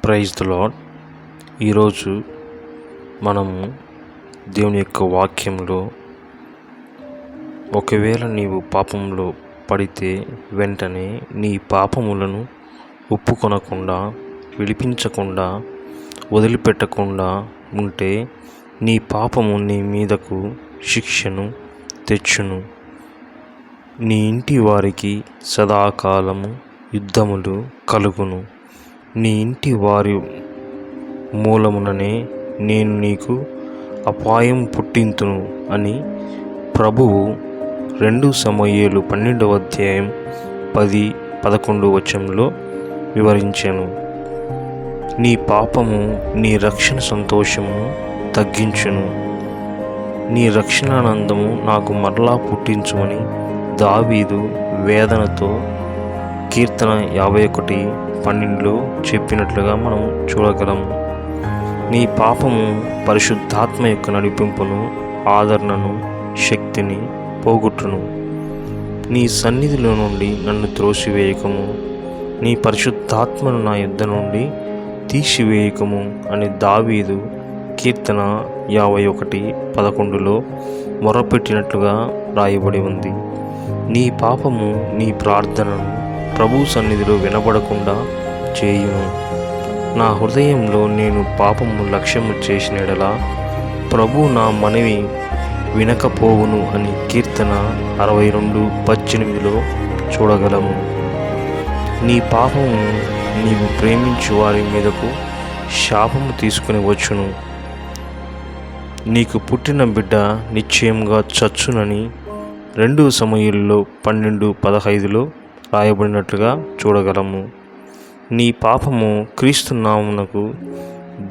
Praise the lord. ఈరోజు మనము దేవుని యొక్క వాక్యంలో, ఒకవేళ నీవు పాపంలో పడితే వెంటనే నీ పాపములను ఒప్పుకొనకుండా, విడిపించకుండా, వదిలిపెట్టకుండా ఉంటే నీ పాపము నీ మీదకు శిక్షను తెచ్చును. నీ ఇంటి వారికి సదాకాలము యుద్ధములు కలుగును. నీ ఇంటి వారి మూలముననే నేను నీకు అపాయం పుట్టింతును అని ప్రభువు 2 సమూయేలు 12వ అధ్యాయం 10-11 వచనంలో వివరించాను. నీ పాపము నీ రక్షణ సంతోషమును తగ్గించును, నీ రక్షణానందము నాకు మరలా పుట్టించుమని దావీదు వేదనతో కీర్తన 51:12 చెప్పినట్లుగా మనం చూడగలము. నీ పాపము పరిశుద్ధాత్మ యొక్క నడిపింపును, ఆదరణను, శక్తిని పోగొట్టును. నీ సన్నిధిలో నుండి నన్ను త్రోసివేయకము, నీ పరిశుద్ధాత్మను నా యుద్ధ నుండి తీసివేయకము అని దావీదు కీర్తన 51:11 మొరపెట్టినట్లుగా రాయబడి ఉంది. నీ పాపము నీ ప్రార్థనను ప్రభు సన్నిధిలో వినబడకుండా చేయును. నా హృదయంలో నేను పాపము లక్ష్యము చేసిన యెడల ప్రభు నా మనవి వినకపోవును అని కీర్తన 62:18 చూడగలము. నీ పాపము నీవు ప్రేమించు వారి మీదకు శాపము తీసుకుని వచ్చును. నీకు పుట్టిన బిడ్డ నిశ్చయంగా చచ్చునని 2 సమూయేలు 12:15 రాయబడినట్లుగా చూడగలము. నీ పాపము క్రీస్తు నామమునకు,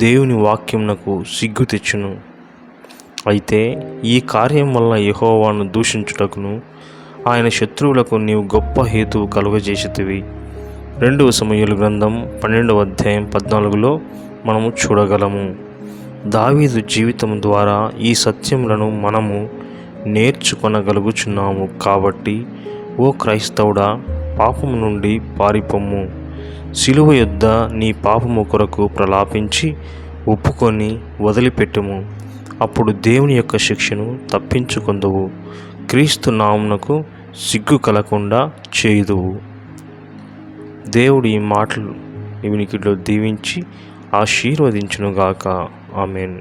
దేవుని వాక్యమునకు సిగ్గు తెచ్చును. అయితే ఈ కార్యం వలన యెహోవాను దూషించుటకును ఆయన శత్రువులకు నీవు గొప్ప హేతువు కలుగజేసితివి. 2 సమూయేలు గ్రంథం 12వ అధ్యాయం 14 మనము చూడగలము. దావీదు జీవితం ద్వారా ఈ సత్యములను మనము నేర్చుకొనగలుగుచున్నాము. కాబట్టి ఓ క్రైస్తవుడా, పాపము నుండి పారిపొమ్ము. సిలువ యొద్ద నీ పాపము కొరకు ప్రలాపించి ఒప్పుకొని వదిలిపెట్టుము. అప్పుడు దేవుని యొక్క శిక్షను తప్పించుకొందువు. క్రీస్తు నామమునకు సిగ్గు కలగకుండా చేయుదువు. దేవుడు ఈ మాటలు వినికిడిలో దీవించి ఆశీర్వదించునుగాక. ఆమేన్.